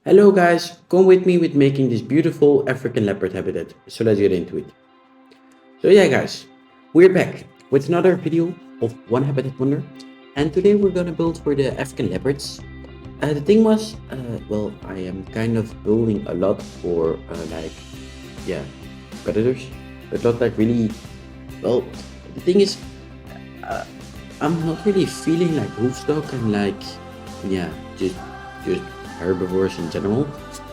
Hello guys, come with me with making this beautiful African leopard habitat. So let's get into it. So yeah guys, we're back with another video of One Habitat Wonder. And today we're gonna build for the African leopards. The thing was, I am kind of building a lot for yeah, predators. But not like really, well, the thing is, uh, I'm not really feeling like roofstock and yeah, just herbivores in general,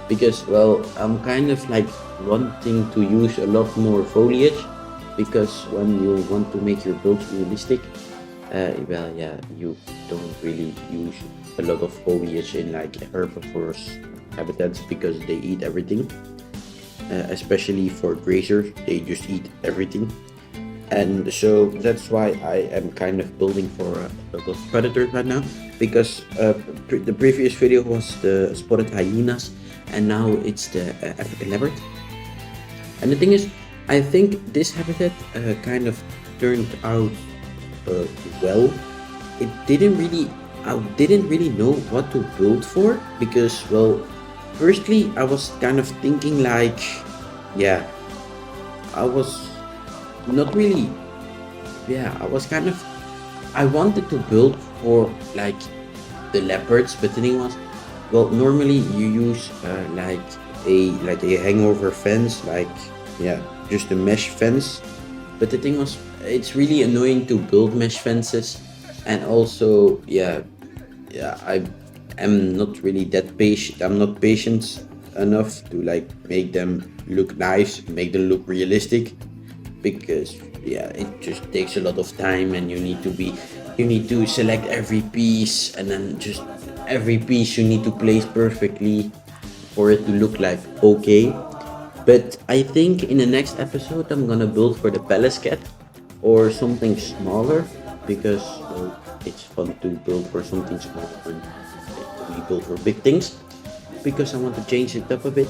because I'm kind of like wanting to use a lot more foliage, because when you want to make your build realistic, you don't really use a lot of foliage in like herbivores habitats because they eat everything, especially for grazers, they just eat everything. And so that's why I am kind of building for a lot of predators right now, because the previous video was the spotted hyenas, and now it's the African leopard. And the thing is, I think this habitat kind of turned out uh, well. It didn't really, I didn't really know what to build for, because firstly I was kind of thinking like, yeah, I was not really, I was kind of, I wanted to build for like the leopards, but the thing was, normally you use like a hangover fence, just a mesh fence. But the thing was, it's really annoying to build mesh fences, and also I am not really that patient. I'm not patient enough to like make them look nice, make them look realistic, because it just takes a lot of time, and you need to select every piece, and then just every piece you need to place perfectly for it to look like okay. But I think in the next episode I'm gonna build for the palace cat or something smaller, because it's fun to build for something smaller when we build for big things, because I want to change it up a bit.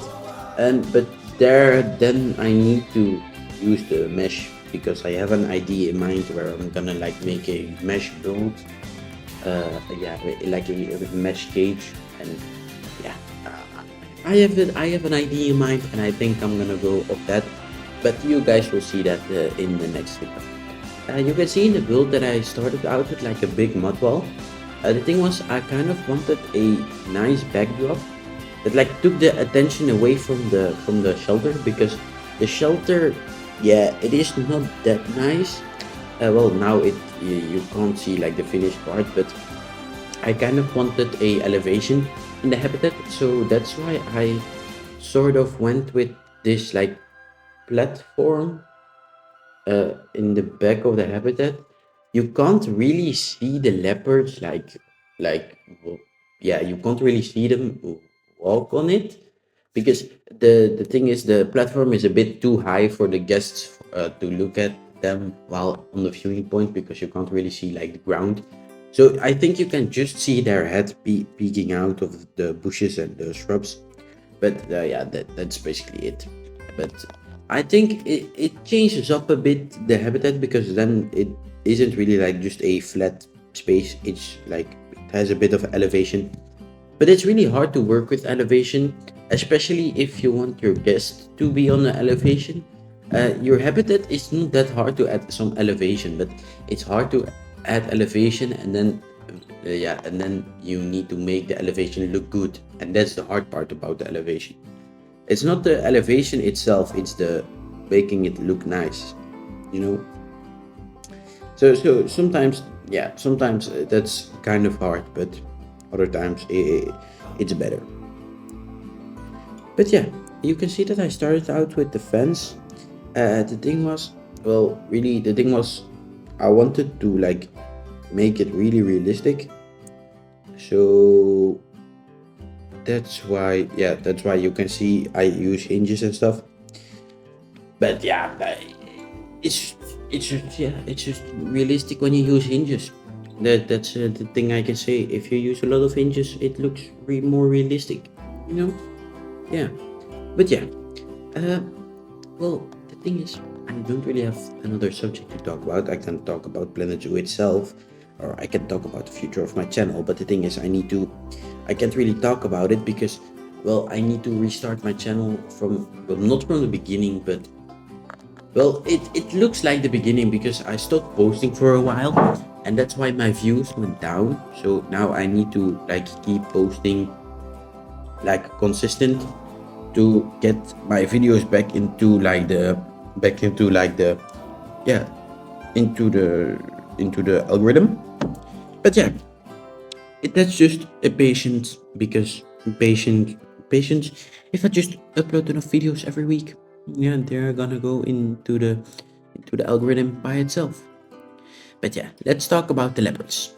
And but there then I need to use the mesh, because I have an idea in mind where I'm gonna like make a mesh build, like a mesh cage. And yeah, I have an idea in mind, and I think I'm gonna go of that. But you guys will see that in the next video. You can see in the build that I started out with like a big mud wall. The thing was, I kind of wanted a nice backdrop that like took the attention away from the shelter, because the shelter, it is not that nice. Now you can't see like the finished part, but I kind of wanted a elevation in the habitat, so that's why I sort of went with this like platform in the back of the habitat. You can't really see the leopards like you can't really see them walk on it, because the thing is, the platform is a bit too high for the guests to look at them while on the viewing point, because you can't really see like the ground. So I think you can just see their head peeking out of the bushes and the shrubs. But that's basically it. But I think it changes up a bit the habitat, because then it isn't really like just a flat space. It's like it has a bit of elevation. But it's really hard to work with elevation, especially if you want your guest to be on the elevation. Your habitat is not that hard to add some elevation, but it's hard to add elevation, and then and then you need to make the elevation look good, and that's the hard part about the elevation. It's not the elevation itself, it's the making it look nice, you know. So sometimes, sometimes that's kind of hard, but other times it's better. But yeah, you can see that I started out with the fence. The thing was, the thing was, I wanted to like make it really realistic. So that's why you can see I use hinges and stuff. But it's it's just realistic when you use hinges. That's the thing I can say. If you use a lot of hinges, it looks more realistic, you know. Yeah, but the thing is, I don't really have another subject to talk about. I can talk about Planet Zoo itself, or I can talk about the future of my channel. But the thing is, I can't really talk about it, because well, I need to restart my channel from, well, not from the beginning, but well, it looks like the beginning because I stopped posting for a while, and that's why my views went down. So now I need to like keep posting like consistent to get my videos back into like the yeah into the algorithm. But yeah, that's just a patience because patience. If I just upload enough videos every week, yeah, they're gonna go into the algorithm by itself. But yeah, let's talk about the leopards.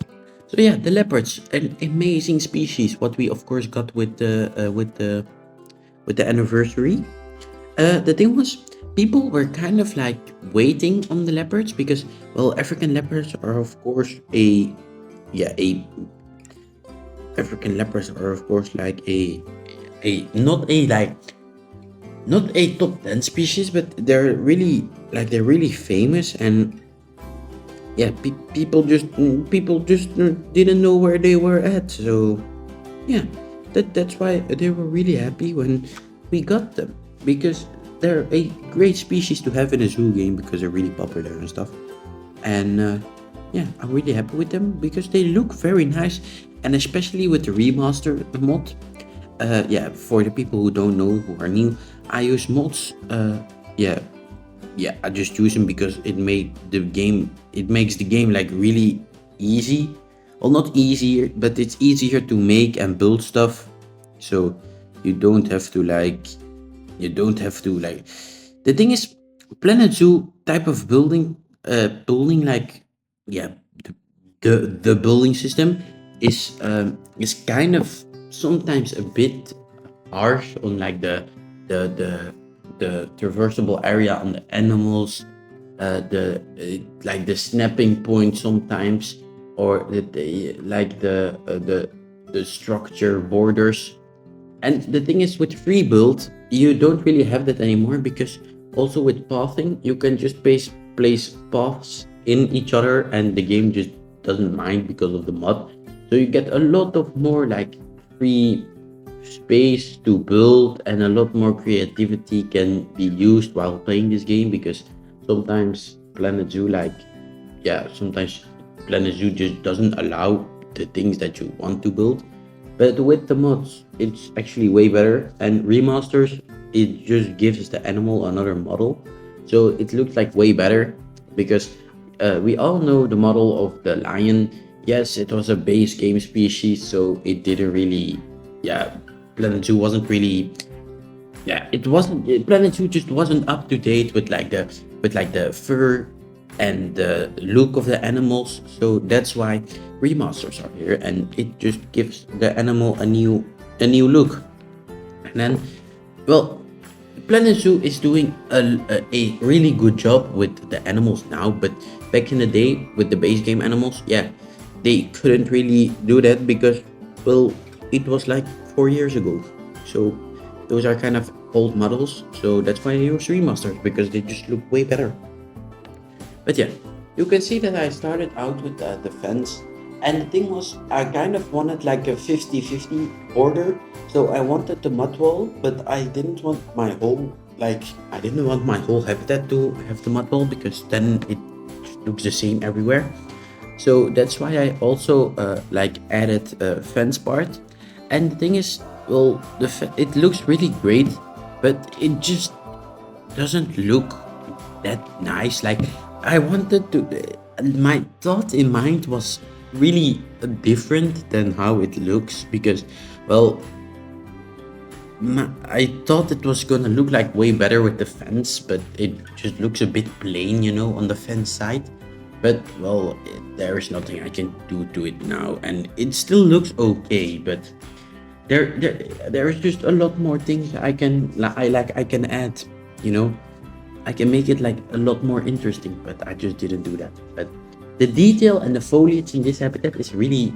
So yeah, the leopards, an amazing species. What we of course got with the anniversary. The thing was, people were kind of like waiting on the leopards because, well, African leopards are of course a African leopards are of course like a not a like not a top 10 species, but they're really famous. And yeah, people just didn't know where they were at. So yeah, that's why they were really happy when we got them, because they're a great species to have in a zoo game because they're really popular and stuff. And yeah, I'm really happy with them because they look very nice, and especially with the remaster mod. Yeah, for the people who don't know, who are new, I use mods. Yeah, yeah, I just use them because it makes the game like really easy. Well, not easier, but it's easier to make and build stuff. So you don't have to like the thing is, Planet Zoo type of building like, yeah, the building system is kind of sometimes a bit harsh on like the the the traversable area on the animals, the like the snapping point sometimes, or the structure borders. And the thing is, with free build, you don't really have that anymore, because also with pathing, you can just place paths in each other, and the game just doesn't mind because of the mod. So you get a lot of more like free space to build, and a lot more creativity can be used while playing this game, because sometimes Planet Zoo sometimes Planet Zoo just doesn't allow the things that you want to build. But with the mods, it's actually way better. And remasters, it just gives the animal another model, so it looks like way better. Because we all know the model of the lion. Yes, it was a base game species, so it didn't really, yeah, Planet Zoo wasn't really, yeah, it wasn't, Planet Zoo just wasn't up to date with the fur and the look of the animals. So that's why remasters are here, and it just gives the animal a new look. And then, well, Planet Zoo is doing a really good job with the animals now, but back in the day with the base game animals, yeah, they couldn't really do that because, well, it was like 4 years ago. So those are kind of old models. So that's why they use remasters, because they just look way better. But yeah, you can see that I started out with the fence. And the thing was, I kind of wanted like a 50-50 order. So I wanted the mud wall, but I didn't want I didn't want my whole habitat to have the mud wall, because then it looks the same everywhere. So that's why I also added a fence part. And the thing is, well, it looks really great, but it just doesn't look that nice. Like, I wanted to, my thought in mind was really different than how it looks, because, well, I thought it was gonna look like way better with the fence, but it just looks a bit plain, on the fence side. But, well, there is nothing I can do to it now, and it still looks okay. But there is just a lot more things I can add, I can make it like a lot more interesting, but I just didn't do that. But the detail and the foliage in this habitat is really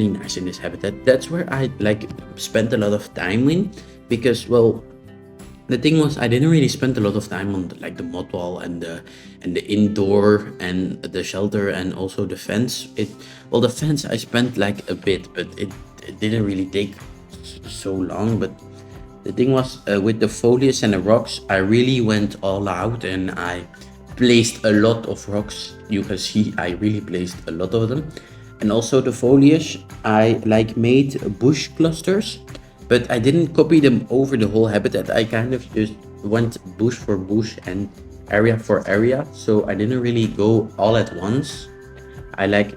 nice in this habitat. That's where I spent a lot of time in, because, well, the thing was, I didn't really spend a lot of time on the mod wall and the indoor and the shelter and also the fence. The fence I spent like a bit, but it didn't really take so long, but the thing was, with the foliage and the rocks, I really went all out and I placed a lot of rocks. You can see I really placed a lot of them. And also the foliage, I like made bush clusters, but I didn't copy them over the whole habitat. I kind of just went bush for bush and area for area. So I didn't really go all at once. I like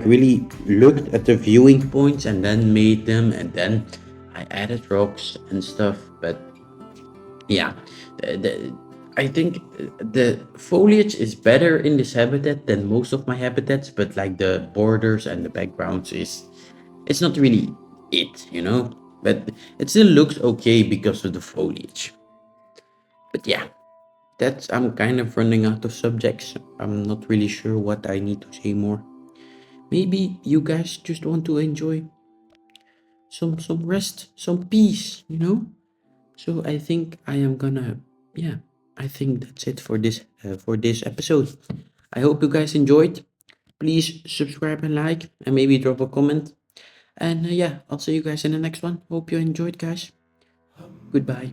really looked at the viewing points and then made them, and then I added rocks and stuff. But yeah, I think the foliage is better in this habitat than most of my habitats, but like the borders and the backgrounds is it's not really it, you know. But it still looks okay because of the foliage. But yeah, that's I'm kind of running out of subjects. I'm not really sure what I need to say more. Maybe you guys just want to enjoy some rest, some peace, you know? So I think I am gonna, yeah, I think that's it for this episode. I hope you guys enjoyed. Please subscribe and like, and maybe drop a comment. And yeah, I'll see you guys in the next one. Hope you enjoyed, guys. Goodbye.